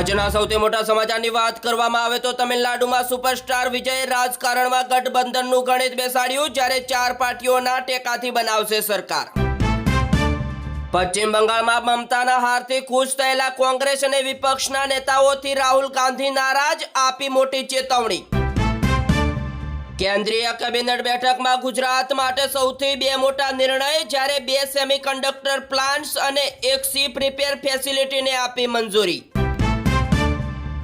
આજના સૌથી મોટા સમાચારની વાત કરવામાં આવે તો તમિલનાડુમાં સુપરસ્ટાર વિજય રાજકારણમાં ગઠબંધનનું ગણિત બેસાડ્યું, જ્યારે 4 પાર્ટીઓના ટેકાથી બનાવશે સરકાર. પશ્ચિમ બંગાળમાં મમતાના હારથી ખુશ થયેલા કોંગ્રેસ અને વિપક્ષના નેતાઓથી રાહુલ ગાંધી નારાજ, આપી મોટી ચેતવણી. કેન્દ્રીય કેબિનેટ બેઠકમાં ગુજરાત માટે સૌથી 2 મોટા નિર્ણય, જ્યારે 2 સેમિકન્ડક્ટર પ્લાન્ટ્સ અને 1 શિપ રિપેર ફેસિલિટીને આપી મંજૂરી.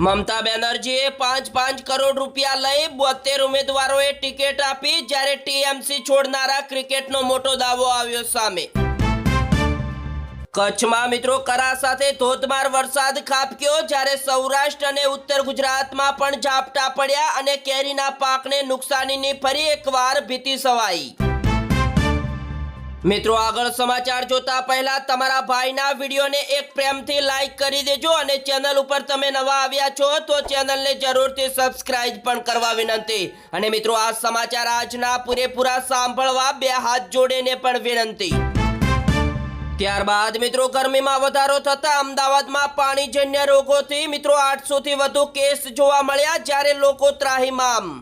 મમતા બેનર્જીએ 5 કરોડ રૂપિયા લઈ 72 ઉમેદવારોએ ટિકિટ આપી, જ્યારે ટીએમસી છોડનારા ક્રિકેટનો મોટો દાવો આવ્યો સામે. કચ્છમાં મિત્રો કરા સાથે ધોધમાર વરસાદ ખાબક્યો, જ્યારે સૌરાષ્ટ્ર અને ઉત્તર ગુજરાતમાં પણ ઝાપટા પડ્યા અને કેરીના પાકને નુકસાનીની ફરી એકવાર ભીતિ સવાઈ. મિત્રો, આગળ સમાચાર જોતા પહેલા તમારા ભાઈના વિડીયોને એક પ્રેમથી લાઈક કરી દેજો અને ચેનલ ઉપર તમે નવા આવ્યા છો તો ચેનલને જરૂરથી સબસ્ક્રાઇબ પણ કરવા વિનંતી. અને મિત્રો, આ સમાચાર આજના પૂરેપૂરા સાંભળવા 2 હાથ જોડીને પણ વિનંતી. ત્યારબાદ મિત્રો, ગરમીમાં વધારો થતા અમદાવાદમાં પાણીજન્ય રોગોથી મિત્રો 800 થી વધુ કેસ જોવા મળ્યા, જ્યારે લોકો ત્રાહિમામ.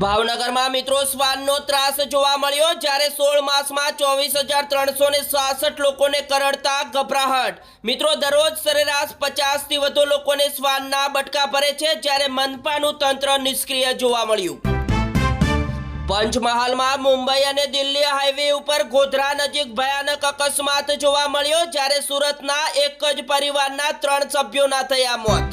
ભાવનગરમાં મિત્રો શ્વાનનો ત્રાસ જોવા મળ્યો, જ્યારે 16 માસમાં 24,366 લોકોને કરડતા ગભરાહટ. મિત્રો, દરરોજ સરેરાશ 50 થી વધુ લોકોને શ્વાનના બટકા ભરે છે, જ્યારે મનપાનું તંત્ર નિષ્ક્રિય જોવા મળ્યું. પંચમહાલમાં મુંબઈ અને દિલ્હી હાઈવે ઉપર ગોધરા નજીક ભયાનક અકસ્માત જોવા મળ્યો, જ્યારે સુરતના એક જ પરિવારના 3 સભ્યોના થયા મોત.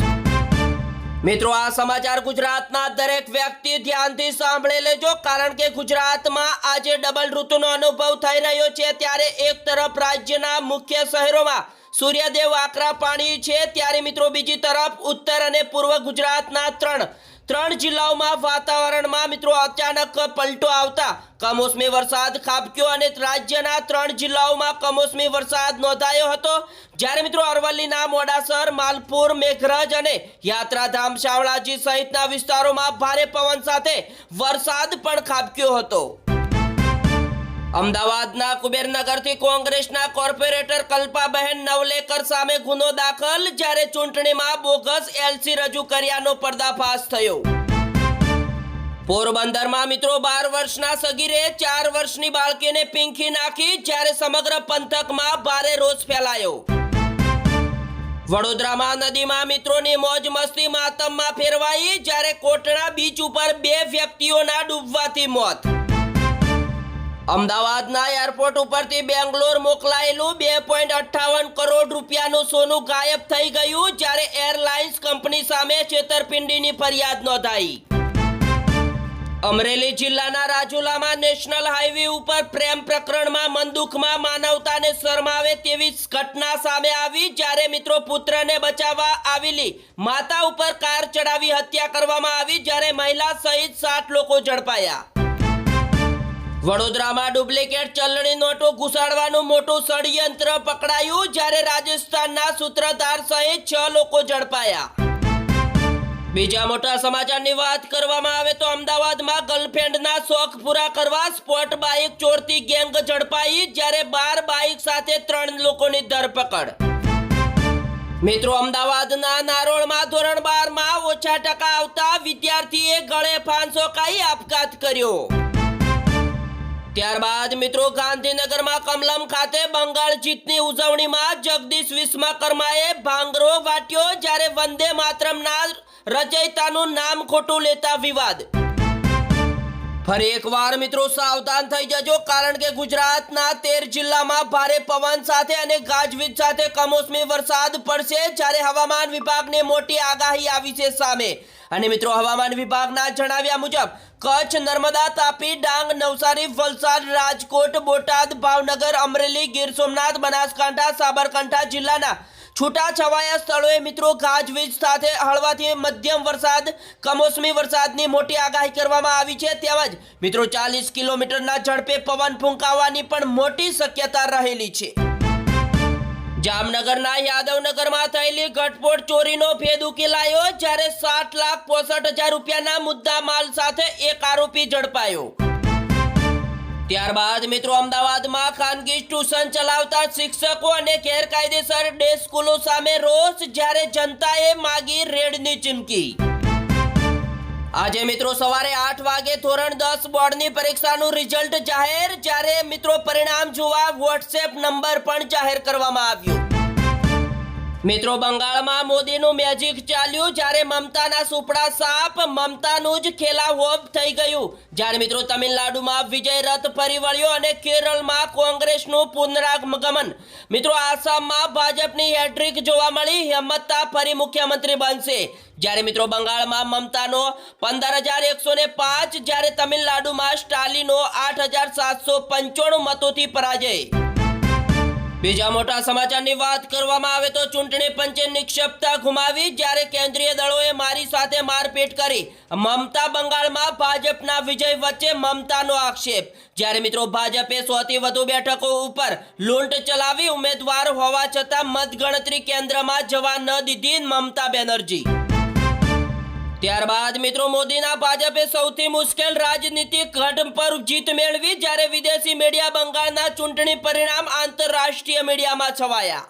મિત્રો, આ સમાચાર ગુજરાતના દરેક વ્યક્તિ ધ્યાનથી સાંભળી લેજો, કારણ કે ગુજરાતમાં આજે ડબલ ઋતુનો અનુભવ થઈ રહ્યો છે. ત્યારે એક તરફ રાજ્યના મુખ્ય શહેરોમાં સૂર્યદેવ આકરા પાણી છે, ત્યારે મિત્રો બીજી તરફ ઉત્તર અને પૂર્વ ગુજરાતના ત્રણ જિલ્લાઓમાં વાતાવરણમાં મિત્રો અચાનક પલટો આવતા કમોસમી વરસાદ ખાબક્યો અને રાજ્યના 3 જિલ્લાઓમાં કમોસમી વરસાદ નોંધાયો હતો, જ્યારે મિત્રો અરવલ્લીના મોડાસર, માલપુર, મેઘરજ અને યાત્રાધામ શામળાજી સહિતના વિસ્તારોમાં ભારે પવન સાથે વરસાદ પણ ખાબક્યો હતો. અમદાવાદના કુબેરનગરથી કોંગ્રેસના કોર્પોરેટર કલ્પાબહેન નવલેકર સામે ગુનો દાખલ, જ્યારે ચૂંટણીમાં બોગસ એલસી રજૂ કર્યાનો પર્દાફાશ થયો. પોરબંદરમાં મિત્રો 12 વર્ષના સગીરે 4 વર્ષની બાળકીને પીંખી નાખી, જ્યારે સમગ્ર પંથકમાં ભારે રોષ ફેલાયો. વડોદરામાં નદીમાં મિત્રોની મોજ મસ્તી માતમમાં ફેરવાઈ, જ્યારે કોટડા બીચ ઉપર 2 વ્યક્તિઓના ડૂબવાથી મોત. અમદાવાદના એરપોર્ટ ઉપરથી બેંગ્લોર મોકલાયેલું 2.58 કરોડ રૂપિયાનું સોનું ગાયબ થઈ ગયું, જ્યારે એરલાઇન્સ કંપની સામે છેતરપિંડીની ફરિયાદ નોંધાઈ. અમરેલી જિલ્લાના રાજુલામાં નેશનલ હાઈવે ઉપર પ્રેમ પ્રકરણમાં મનદુખમાં માનવતાને શરમાવે તેવી ઘટના સામે આવી, જ્યારે મિત્રો પુત્રને બચાવવા આવેલી માતા ઉપર કાર ચડાવી હત્યા કરવામાં આવી, જ્યારે મહિલા સહિત 7 લોકો ઝડપાયા. વડોદરામાં ડુપ્લિકેટ ચલણી નોટો ઘુસાડવાનું મોટું ષડયંત્ર પકડાયું, જ્યારે રાજસ્થાનના સૂત્રધાર સહિત 6 લોકો ઝડપાયા. બીજા મોટા સમાચારની વાત કરવામાં આવે તો અમદાવાદમાં ગર્લફ્રેન્ડના શોખ પૂરા કરવા સ્પોર્ટ બાઇક ચોરતી ગેંગ ઝડપાઈ, જ્યારે 12 બાઇક સાથે 3 લોકોની ધરપકડ. મિત્રો, અમદાવાદના નારોલમાં ધોરણ 12માં ઓછા ટકા આવતા વિદ્યાર્થીએ ગળે ફાંસો ખાઈ આપઘાત કર્યો. ત્યારબાદ મિત્રો ગાંધીનગરમાં કમલમ ખાતે બંગાળ જીતની ઉજવણીમાં જગદીશ વિશ્વકર્માએ ભાંગરો વાટ્યો, જ્યારે વંદે માતરમના રચયિતાનું નામ ખોટું લેતા વિવાદ. ફરી એકવાર મિત્રો સાવધાન થઈ જજો, કારણ કે ગુજરાતના 13 જિલ્લામાં ભારે પવન સાથે અને ગાજવીજ સાથે કમોસમી વરસાદ પડશે, જ્યારે હવામાન વિભાગની મોટી આગાહી આવી છે સામે. અને મિત્રો હવામાન વિભાગના જણાવ્યા મુજબ કચ્છ, નર્મદા, તાપી, ડાંગ, નવસારી, વલસાડ, રાજકોટ, બોટાદ, ભાવનગર, અમરેલી, ગીર સોમનાથ, બનાસકાંઠા, સાબરકાંઠા જિલ્લાના છૂટાછવાયા સ્થળોએ મિત્રો ગાજવીજ સાથે હળવાથી મધ્યમ વરસાદ, કમોસમી વરસાદની મોટી આગાહી કરવામાં આવી છે. તેમજ મિત્રો 40 કિલોમીટરના ઝડપે પવન ફૂંકાવાની પણ મોટી શક્યતા રહેલી છે. જામનગરના યાદવનગરમાં થયેલી ઘટસ્ફોટ ચોરીનો ભેદ ઉકેલાયો, જ્યારે 7,65,000 રૂપિયાના મુદ્દા માલ સાથે એક આરોપી ઝડપાયો. ત્યારબાદ મિત્રો અમદાવાદમાં ખાનગી ટ્યુશન ચલાવતા શિક્ષકો અને ગેરકાયદેસર ડે સ્કૂલો સામે રોષ, જ્યારે જનતાએ માગી રેડની ચીમકી. આજે મિત્રો સવારે 8 વાગે ધોરણ 10 બોર્ડની પરીક્ષાનું રિઝલ્ટ જાહેર, જ્યારે મિત્રો પરિણામ જોવા વોટ્સએપ નંબર પણ જાહેર કરવામાં આવ્યો. મિત્રો બંગાળમાં મોદીનું મેજિક ચાલ્યું, જ્યારે મમતાના સુપડા સાપ, મમતાનું જ ખેલાહોબ થઈ ગયું. જ્યારે મિત્રો તમિલનાડુમાં વિજય રથ ફરી વળ્યો અને કેરળમાં કોંગ્રેસનું પુનરાગમન. મિત્રો આસામમાં ભાજપની હેટ્રિક જોવા મળી, હેમંતા ફરી મુખ્યમંત્રી બનશે. જ્યારે મિત્રો બંગાળમાં મમતાનો 15,105, જ્યારે તમિલનાડુમાં સ્ટાલિનો 8,795 મતોથી પરાજય. બીજા મોટા સમાચારની વાત કરવામાં આવે તો ચૂંટણી પંચે નિક્ષેપતા ગુમાવી, જ્યારે કેન્દ્રીય દળોએ મારી સાથે મારપીટ કરી. મમતા બંગાળમાં ભાજપના વિજય વચ્ચે મમતાનો આક્ષેપ. જ્યારે મિત્રો ભાજપે 100 થી વધુ બેઠકો ઉપર લૂંટ ચલાવી, ઉમેદવાર હોવા છતાં મતગણતરી કેન્દ્રમાં જવા ન દીધી મમતા બેનર્જી. ત્યારબાદ મિત્રો મોદીના ભાજપે સૌથી મુશ્કેલ રાજનીતિક ઘટ પર જીત મેળવી, જ્યારે વિદેશી મીડિયા બંગાળના ચૂંટણી પરિણામ આંતરરાષ્ટ્રીય મીડિયામાં છવાયા.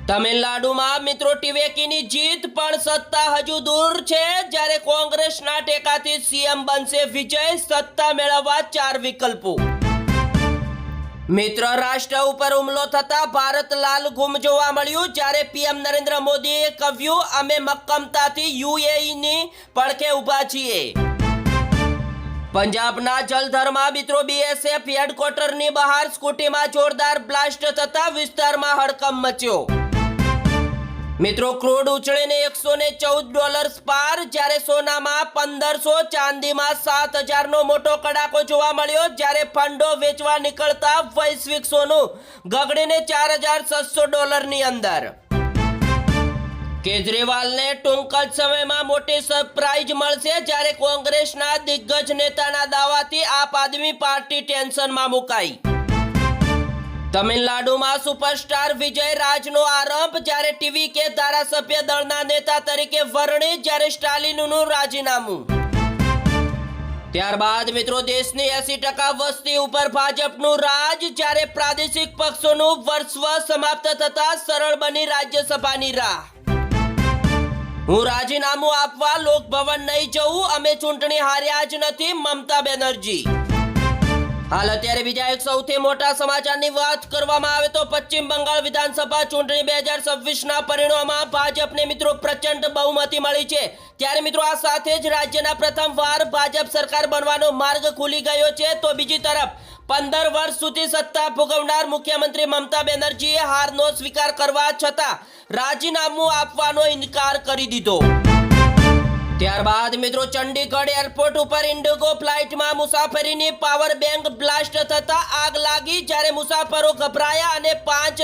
તમિલનાડુમાં મિત્રો ટીવેકીની જીત, પણ સત્તા હજુ દૂર છે. જ્યારે કોંગ્રેસના ટેકાથી સીએમ બનશે વિજય, સત્તા મેળવવા 4 વિકલ્પો. મિત્ર રાષ્ટ્ર ઉપર હુમલો થતા ભારત લાલ ગુમ જોવા મળ્યું, જ્યારે પીએમ નરેન્દ્ર મોદીએ કહ્યું, અમે મક્કમતાથી યુએઈની પડખે ઊભા છીએ. પંજાબના જલધરમાં મિત્રો બીએસએફ હેડક્વાર્ટરની બહાર સ્કૂટીમાં જોરદાર બ્લાસ્ટ થતા વિસ્તારમાં હડકંપ મચ્યો. મિત્રો ક્રૂડ ઉછળીને $114 પાર, જ્યારે સોનામાં 1500, ચાંદીમાં 7,000નો મોટો કડાકો જોવા મળ્યો. જ્યારે ફંડો વેચવા નીકળતા વૈશ્વિક સોનું ગગડીને $4,600 અંદર. કેજરીવાલને ટૂંક જ સમયમાં મોટી સરપ્રાઇઝ મળશે, જ્યારે કોંગ્રેસના દિગ્ગજ નેતાના દાવાથી આપ આદમી પાર્ટી ટેન્શનમાં મુકાઈ. તમિલનાડુમાં સુપરસ્ટાર વિજય રાજનો આરંભ, જ્યારે ટીવી કે ધારાસભ્ય દળના નેતા તરીકે વરણી, જ્યારે સ્ટાલિનનું રાજીનામું. ત્યારબાદ મિત્રો દેશની 80% વસ્તી ઉપર ભાજપનું રાજ, જ્યારે પ્રાદેશિક પક્ષોનું વર્ચસ્વ સમાપ્ત થતા સરળ બની રાજ્યસભાની રાહ. હું રાજીનામું આપવા લોકભવન નહીં જવું, અમે ચૂંટણી હાર્યા જ નથી, મમતા બેનર્જી. હાલ અત્યારે બીજા એક સૌથી મોટા સમાચારની વાત કરવામાં આવે તો પશ્ચિમ બંગાળ વિધાનસભા ચૂંટણી 2026ના પરિણામમાં ભાજપને મિત્રો પ્રચંડ બહુમતી મળી છે. ત્યારે મિત્રો આ સાથે જ રાજ્યના પ્રથમવાર ભાજપ સરકાર બનવાનો માર્ગ ખુલી ગયો છે. તો બીજી તરફ 15 વર્ષ સુધી સત્તા ભોગવનાર મુખ્યમંત્રી મમતા બેનર્જીએ હારનો સ્વીકાર કરવા છતાં રાજીનામું આપવાનો ઇનકાર કરી દીધો. ત્યારબાદ મિત્રો ચંડીગઢ એરપોર્ટ ઉપર ઇન્ડિગો ફ્લાઇટમાં મુસાફરીની પાવર બેંક બ્લાસ્ટ થતા આગ લાગી, જ્યારે મુસાફરો ગભરાયા અને 5